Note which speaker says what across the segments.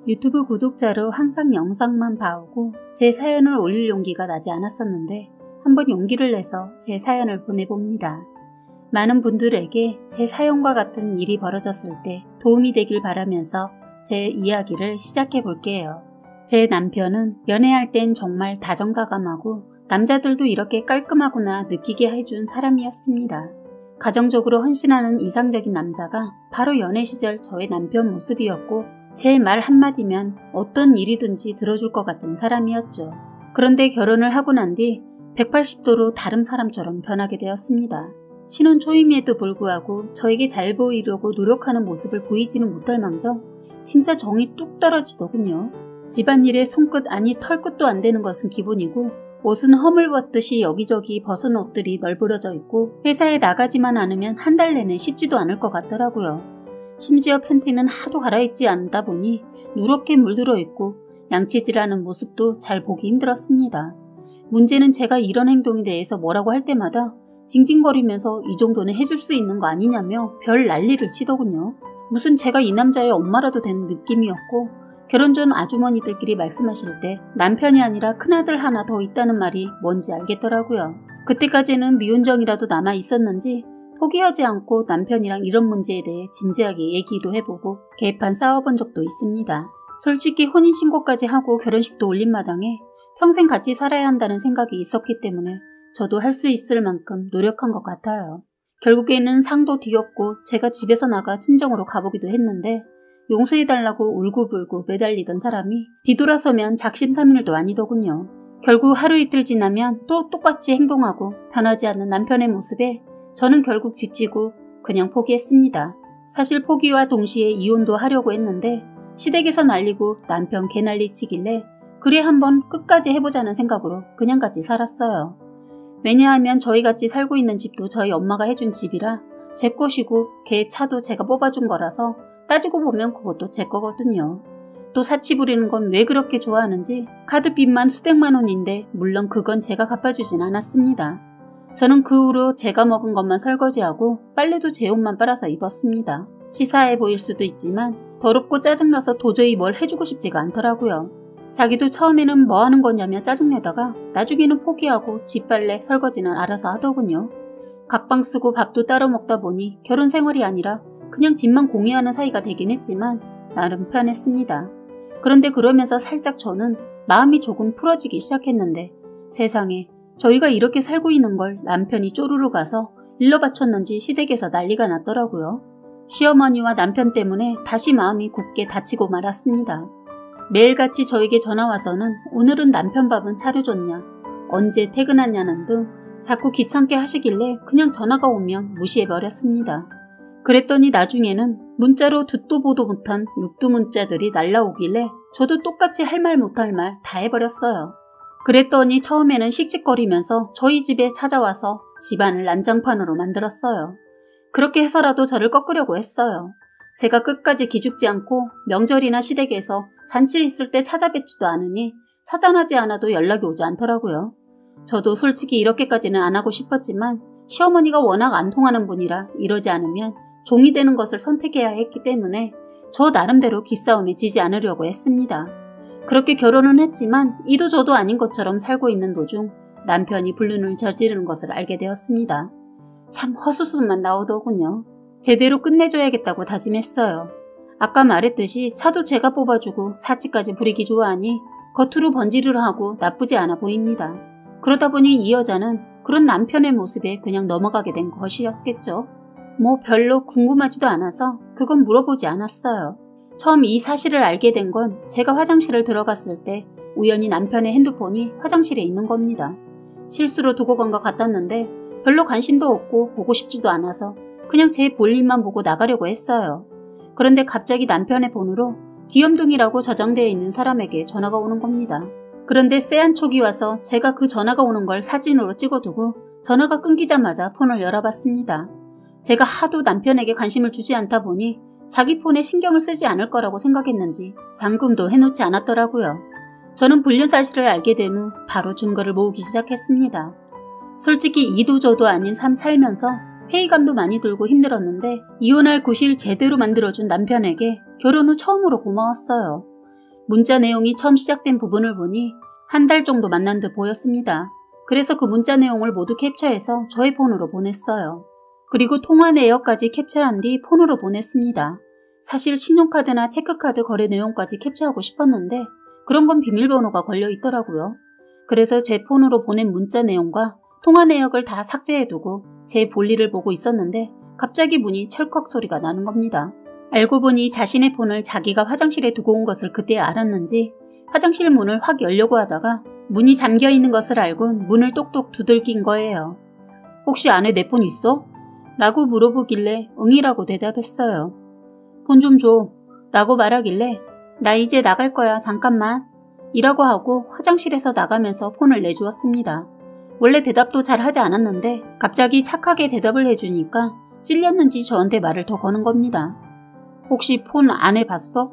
Speaker 1: 유튜브 구독자로 항상 영상만 봐오고 제 사연을 올릴 용기가 나지 않았었는데 한번 용기를 내서 제 사연을 보내봅니다. 많은 분들에게 제 사연과 같은 일이 벌어졌을 때 도움이 되길 바라면서 제 이야기를 시작해 볼게요. 제 남편은 연애할 땐 정말 다정다감하고 남자들도 이렇게 깔끔하구나 느끼게 해준 사람이었습니다. 가정적으로 헌신하는 이상적인 남자가 바로 연애 시절 저의 남편 모습이었고 제 말 한마디면 어떤 일이든지 들어줄 것 같은 사람이었죠. 그런데 결혼을 하고 난 뒤 180도로 다른 사람처럼 변하게 되었습니다. 신혼 초임에도 불구하고 저에게 잘 보이려고 노력하는 모습을 보이지는 못할 망정 진짜 정이 뚝 떨어지더군요. 집안일에 손끝 아니 털끝도 안 되는 것은 기본이고 옷은 허물벗듯이 여기저기 벗은 옷들이 널브러져 있고 회사에 나가지만 않으면 한 달 내내 씻지도 않을 것 같더라고요. 심지어 팬티는 하도 갈아입지 않다 보니 누렇게 물들어 있고 양치질하는 모습도 잘 보기 힘들었습니다. 문제는 제가 이런 행동에 대해서 뭐라고 할 때마다 징징거리면서 이 정도는 해줄 수 있는 거 아니냐며 별 난리를 치더군요. 무슨 제가 이 남자의 엄마라도 되는 느낌이었고 결혼 전 아주머니들끼리 말씀하실 때 남편이 아니라 큰아들 하나 더 있다는 말이 뭔지 알겠더라고요. 그때까지는 미운정이라도 남아 있었는지 포기하지 않고 남편이랑 이런 문제에 대해 진지하게 얘기도 해보고 개판 싸워본 적도 있습니다. 솔직히 혼인신고까지 하고 결혼식도 올린 마당에 평생 같이 살아야 한다는 생각이 있었기 때문에 저도 할 수 있을 만큼 노력한 것 같아요. 결국에는 상도 뒤엎고 제가 집에서 나가 친정으로 가보기도 했는데 용서해달라고 울고불고 매달리던 사람이 뒤돌아서면 작심삼일도 아니더군요. 결국 하루 이틀 지나면 또 똑같이 행동하고 변하지 않는 남편의 모습에 저는 결국 지치고 그냥 포기했습니다. 사실 포기와 동시에 이혼도 하려고 했는데 시댁에서 난리고 남편 개난리 치길래 그래 한번 끝까지 해보자는 생각으로 그냥 같이 살았어요. 왜냐하면 저희 같이 살고 있는 집도 저희 엄마가 해준 집이라 제 것이고 걔 차도 제가 뽑아준 거라서 따지고 보면 그것도 제 거거든요. 또 사치 부리는 건 왜 그렇게 좋아하는지 카드빚만 수백만 원인데 물론 그건 제가 갚아주진 않았습니다. 저는 그 후로 제가 먹은 것만 설거지하고 빨래도 제 옷만 빨아서 입었습니다. 치사해 보일 수도 있지만 더럽고 짜증나서 도저히 뭘 해주고 싶지가 않더라고요. 자기도 처음에는 뭐 하는 거냐며 짜증내다가 나중에는 포기하고 집 빨래, 설거지는 알아서 하더군요. 각방 쓰고 밥도 따로 먹다 보니 결혼 생활이 아니라 그냥 집만 공유하는 사이가 되긴 했지만 나름 편했습니다. 그런데 그러면서 살짝 저는 마음이 조금 풀어지기 시작했는데 세상에 저희가 이렇게 살고 있는 걸 남편이 쪼르르 가서 일러 바쳤는지 시댁에서 난리가 났더라고요. 시어머니와 남편 때문에 다시 마음이 굳게 닫히고 말았습니다. 매일같이 저에게 전화와서는 오늘은 남편 밥은 차려줬냐, 언제 퇴근하냐는 등 자꾸 귀찮게 하시길래 그냥 전화가 오면 무시해버렸습니다. 그랬더니 나중에는 문자로 듣도 보도 못한 육두 문자들이 날라오길래 저도 똑같이 할 말 못할 말 다 해버렸어요. 그랬더니 처음에는 씩씩거리면서 저희 집에 찾아와서 집안을 난장판으로 만들었어요. 그렇게 해서라도 저를 꺾으려고 했어요. 제가 끝까지 기죽지 않고 명절이나 시댁에서 잔치 있을 때 찾아뵙지도 않으니 차단하지 않아도 연락이 오지 않더라고요. 저도 솔직히 이렇게까지는 안 하고 싶었지만 시어머니가 워낙 안 통하는 분이라 이러지 않으면 종이 되는 것을 선택해야 했기 때문에 저 나름대로 기싸움에 지지 않으려고 했습니다. 그렇게 결혼은 했지만 이도 저도 아닌 것처럼 살고 있는 도중 남편이 불륜을 저지르는 것을 알게 되었습니다. 참 헛수술만 나오더군요. 제대로 끝내줘야겠다고 다짐했어요. 아까 말했듯이 차도 제가 뽑아주고 사치까지 부리기 좋아하니 겉으로 번지르르 하고 나쁘지 않아 보입니다. 그러다 보니 이 여자는 그런 남편의 모습에 그냥 넘어가게 된 것이었겠죠. 뭐 별로 궁금하지도 않아서 그건 물어보지 않았어요. 처음 이 사실을 알게 된 건 제가 화장실을 들어갔을 때 우연히 남편의 핸드폰이 화장실에 있는 겁니다. 실수로 두고 간 것 같았는데 별로 관심도 없고 보고 싶지도 않아서 그냥 제 볼일만 보고 나가려고 했어요. 그런데 갑자기 남편의 번호로 귀염둥이라고 저장되어 있는 사람에게 전화가 오는 겁니다. 그런데 쎄한 촉이 와서 제가 그 전화가 오는 걸 사진으로 찍어두고 전화가 끊기자마자 폰을 열어봤습니다. 제가 하도 남편에게 관심을 주지 않다 보니 자기 폰에 신경을 쓰지 않을 거라고 생각했는지 잠금도 해놓지 않았더라고요. 저는 불륜 사실을 알게 된 후 바로 증거를 모으기 시작했습니다. 솔직히 이도 저도 아닌 삶 살면서 회의감도 많이 들고 힘들었는데 이혼할 구실 제대로 만들어준 남편에게 결혼 후 처음으로 고마웠어요. 문자 내용이 처음 시작된 부분을 보니 한 달 정도 만난 듯 보였습니다. 그래서 그 문자 내용을 모두 캡처해서 저의 폰으로 보냈어요. 그리고 통화 내역까지 캡처한 뒤 폰으로 보냈습니다. 사실 신용카드나 체크카드 거래 내용까지 캡처하고 싶었는데 그런 건 비밀번호가 걸려 있더라고요. 그래서 제 폰으로 보낸 문자 내용과 통화 내역을 다 삭제해두고 제 볼일을 보고 있었는데 갑자기 문이 철컥 소리가 나는 겁니다. 알고 보니 자신의 폰을 자기가 화장실에 두고 온 것을 그때 알았는지 화장실 문을 확 열려고 하다가 문이 잠겨있는 것을 알고 문을 똑똑 두들긴 거예요. 혹시 안에 내 폰 있어? 라고 물어보길래 응이라고 대답했어요. 폰 좀 줘 라고 말하길래 나 이제 나갈 거야 잠깐만 이라고 하고 화장실에서 나가면서 폰을 내주었습니다. 원래 대답도 잘 하지 않았는데 갑자기 착하게 대답을 해주니까 찔렸는지 저한테 말을 더 거는 겁니다. 혹시 폰 안에 봤어?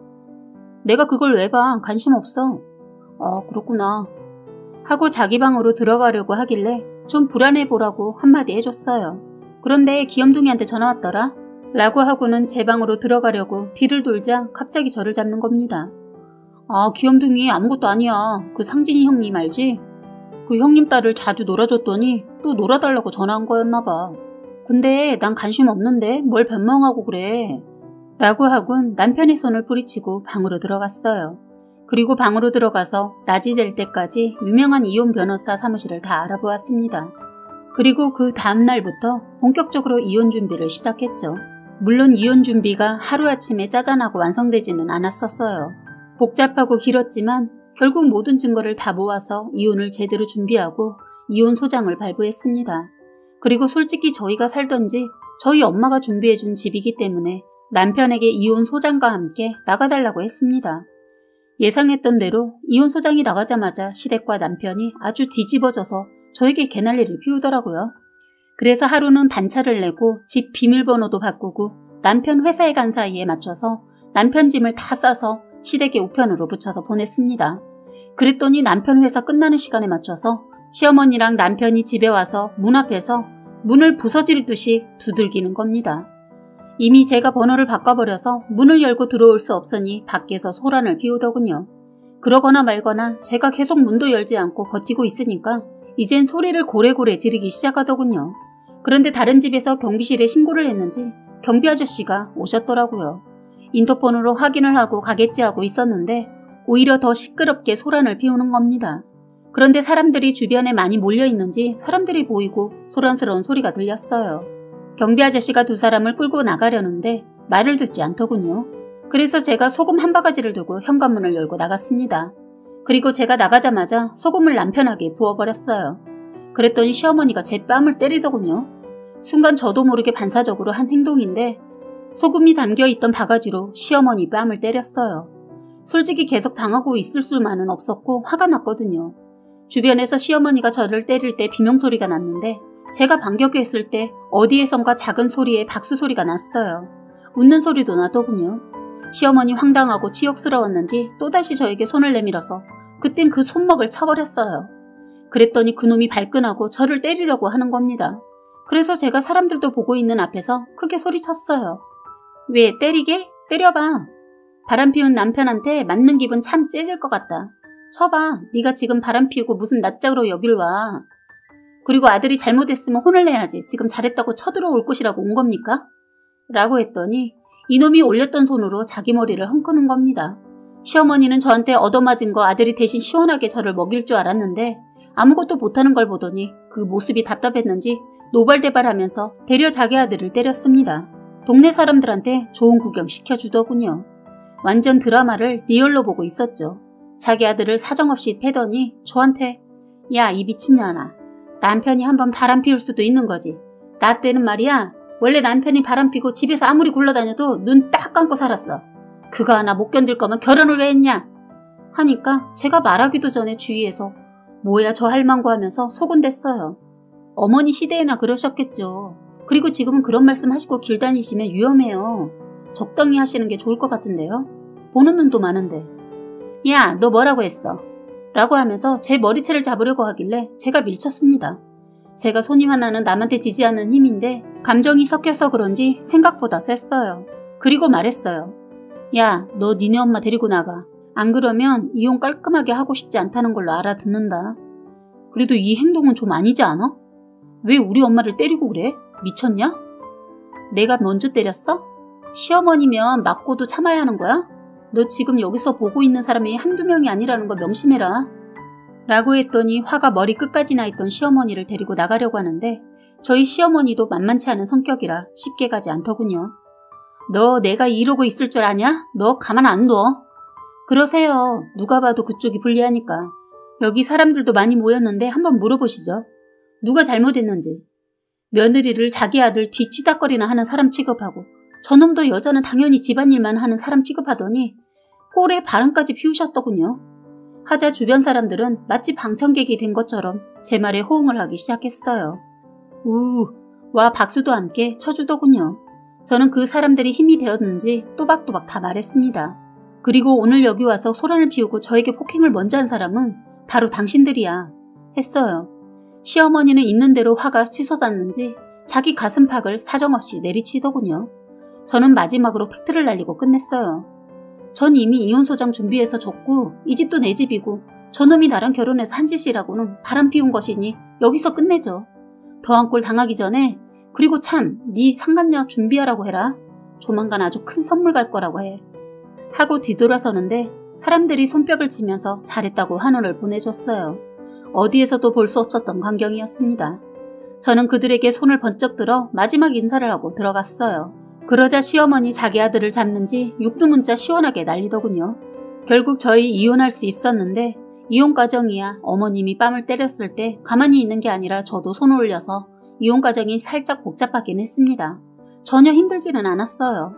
Speaker 1: 내가 그걸 왜 봐? 관심 없어. 그렇구나. 하고 자기 방으로 들어가려고 하길래 좀 불안해 보라고 한마디 해줬어요. 그런데 귀염둥이한테 전화 왔더라? 라고 하고는 제 방으로 들어가려고 뒤를 돌자 갑자기 저를 잡는 겁니다. 귀염둥이 아무것도 아니야. 그 상진이 형님 알지? 그 형님 딸을 자주 놀아줬더니 또 놀아달라고 전화한 거였나 봐. 근데 난 관심 없는데 뭘 변명하고 그래. 라고 하곤 남편의 손을 뿌리치고 방으로 들어갔어요. 그리고 방으로 들어가서 낮이 될 때까지 유명한 이혼 변호사 사무실을 다 알아보았습니다. 그리고 그 다음날부터 본격적으로 이혼 준비를 시작했죠. 물론 이혼 준비가 하루아침에 짜잔하고 완성되지는 않았었어요. 복잡하고 길었지만 결국 모든 증거를 다 모아서 이혼을 제대로 준비하고 이혼 소장을 발부했습니다. 그리고 솔직히 저희가 살던 집, 저희 엄마가 준비해준 집이기 때문에 남편에게 이혼 소장과 함께 나가달라고 했습니다. 예상했던 대로 이혼 소장이 나가자마자 시댁과 남편이 아주 뒤집어져서 저에게 개난리를 피우더라고요. 그래서 하루는 반차를 내고 집 비밀번호도 바꾸고 남편 회사에 간 사이에 맞춰서 남편 짐을 다 싸서 시댁의 우편으로 붙여서 보냈습니다. 그랬더니 남편 회사 끝나는 시간에 맞춰서 시어머니랑 남편이 집에 와서 문 앞에서 문을 부서지르듯이 두들기는 겁니다. 이미 제가 번호를 바꿔버려서 문을 열고 들어올 수 없으니 밖에서 소란을 피우더군요. 그러거나 말거나 제가 계속 문도 열지 않고 버티고 있으니까 이젠 소리를 고래고래 지르기 시작하더군요. 그런데 다른 집에서 경비실에 신고를 했는지 경비 아저씨가 오셨더라고요. 인터폰으로 확인을 하고 가겠지 하고 있었는데 오히려 더 시끄럽게 소란을 피우는 겁니다. 그런데 사람들이 주변에 많이 몰려있는지 사람들이 보이고 소란스러운 소리가 들렸어요. 경비 아저씨가 두 사람을 끌고 나가려는데 말을 듣지 않더군요. 그래서 제가 소금 한 바가지를 두고 현관문을 열고 나갔습니다. 그리고 제가 나가자마자 소금을 남편에게 부어버렸어요. 그랬더니 시어머니가 제 뺨을 때리더군요. 순간 저도 모르게 반사적으로 한 행동인데 소금이 담겨있던 바가지로 시어머니 뺨을 때렸어요. 솔직히 계속 당하고 있을 수만은 없었고 화가 났거든요. 주변에서 시어머니가 저를 때릴 때 비명소리가 났는데 제가 반격했을 때 어디에선가 작은 소리에 박수 소리가 났어요. 웃는 소리도 나더군요. 시어머니 황당하고 치욕스러웠는지 또다시 저에게 손을 내밀어서 그땐 그 손목을 쳐버렸어요. 그랬더니 그놈이 발끈하고 저를 때리려고 하는 겁니다. 그래서 제가 사람들도 보고 있는 앞에서 크게 소리쳤어요. 왜 때리게? 때려봐. 바람 피운 남편한테 맞는 기분 참 째질 것 같다. 쳐봐. 네가 지금 바람 피우고 무슨 낯짝으로 여길 와. 그리고 아들이 잘못했으면 혼을 내야지. 지금 잘했다고 쳐들어올 것이라고 온 겁니까? 라고 했더니 이놈이 올렸던 손으로 자기 머리를 헝크는 겁니다. 시어머니는 저한테 얻어맞은 거 아들이 대신 시원하게 저를 먹일 줄 알았는데 아무것도 못하는 걸 보더니 그 모습이 답답했는지 노발대발하면서 되려 자기 아들을 때렸습니다. 동네 사람들한테 좋은 구경 시켜주더군요. 완전 드라마를 리얼로 보고 있었죠. 자기 아들을 사정없이 패더니 저한테 야, 이 미친년아. 남편이 한번 바람 피울 수도 있는 거지. 나 때는 말이야. 원래 남편이 바람 피고 집에서 아무리 굴러다녀도 눈 딱 감고 살았어. 그거 하나 못 견딜 거면 결혼을 왜 했냐? 하니까 제가 말하기도 전에 주위에서 뭐야 저 할망구 하면서 소곤댔어요. 어머니 시대에나 그러셨겠죠. 그리고 지금은 그런 말씀 하시고 길 다니시면 위험해요. 적당히 하시는 게 좋을 것 같은데요. 보는 눈도 많은데. 야, 너 뭐라고 했어? 라고 하면서 제 머리채를 잡으려고 하길래 제가 밀쳤습니다. 제가 손이 하나는 남한테 지지 않는 힘인데 감정이 섞여서 그런지 생각보다 셌어요. 그리고 말했어요. 야, 너 니네 엄마 데리고 나가. 안 그러면 이혼 깔끔하게 하고 싶지 않다는 걸로 알아듣는다. 그래도 이 행동은 좀 아니지 않아? 왜 우리 엄마를 때리고 그래? 미쳤냐? 내가 먼저 때렸어? 시어머니면 맞고도 참아야 하는 거야? 너 지금 여기서 보고 있는 사람이 한두 명이 아니라는 거 명심해라. 라고 했더니 화가 머리 끝까지 나 있던 시어머니를 데리고 나가려고 하는데 저희 시어머니도 만만치 않은 성격이라 쉽게 가지 않더군요. 너 내가 이러고 있을 줄 아냐? 너 가만 안 둬. 그러세요. 누가 봐도 그쪽이 불리하니까. 여기 사람들도 많이 모였는데 한번 물어보시죠. 누가 잘못했는지. 며느리를 자기 아들 뒤치다거리나 하는 사람 취급하고 저놈도 여자는 당연히 집안일만 하는 사람 취급하더니 꼴에 바람까지 피우셨더군요. 하자 주변 사람들은 마치 방청객이 된 것처럼 제 말에 호응을 하기 시작했어요. 와 박수도 함께 쳐주더군요. 저는 그 사람들이 힘이 되었는지 또박또박 다 말했습니다. 그리고 오늘 여기 와서 소란을 피우고 저에게 폭행을 먼저 한 사람은 바로 당신들이야 했어요. 시어머니는 있는 대로 화가 치솟았는지 자기 가슴팍을 사정없이 내리치더군요. 저는 마지막으로 팩트를 날리고 끝냈어요. 전 이미 이혼소장 준비해서 줬고 이 집도 내 집이고 저놈이 나랑 결혼해서 한 짓이라고는 바람 피운 것이니 여기서 끝내죠. 더한 꼴 당하기 전에 그리고 참 네 상간녀 준비하라고 해라. 조만간 아주 큰 선물 갈 거라고 해. 하고 뒤돌아서는데 사람들이 손뼉을 치면서 잘했다고 환호를 보내줬어요. 어디에서도 볼 수 없었던 광경이었습니다. 저는 그들에게 손을 번쩍 들어 마지막 인사를 하고 들어갔어요. 그러자 시어머니 자기 아들을 잡는지 육두문자 시원하게 난리더군요. 결국 저희 이혼할 수 있었는데 이혼 과정이야 어머님이 뺨을 때렸을 때 가만히 있는 게 아니라 저도 손을 올려서 이혼 과정이 살짝 복잡하긴 했습니다. 전혀 힘들지는 않았어요.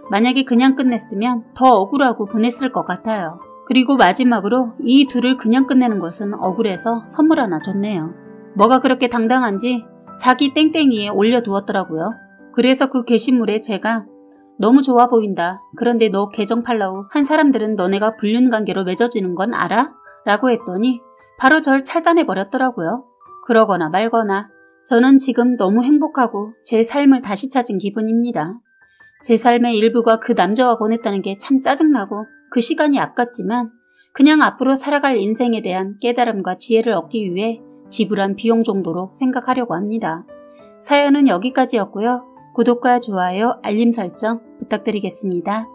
Speaker 1: 만약에 그냥 끝냈으면 더 억울하고 분했을 것 같아요. 그리고 마지막으로 이 둘을 그냥 끝내는 것은 억울해서 선물 하나 줬네요. 뭐가 그렇게 당당한지 자기 땡땡이에 올려두었더라고요. 그래서 그 게시물에 제가 너무 좋아 보인다. 그런데 너 계정 팔로우 한 사람들은 너네가 불륜관계로 맺어지는 건 알아? 라고 했더니 바로 절 차단해버렸더라고요. 그러거나 말거나 저는 지금 너무 행복하고 제 삶을 다시 찾은 기분입니다. 제 삶의 일부가 그 남자와 보냈다는 게 참 짜증나고 그 시간이 아깝지만 그냥 앞으로 살아갈 인생에 대한 깨달음과 지혜를 얻기 위해 지불한 비용 정도로 생각하려고 합니다. 사연은 여기까지였고요. 구독과 좋아요, 알림 설정 부탁드리겠습니다.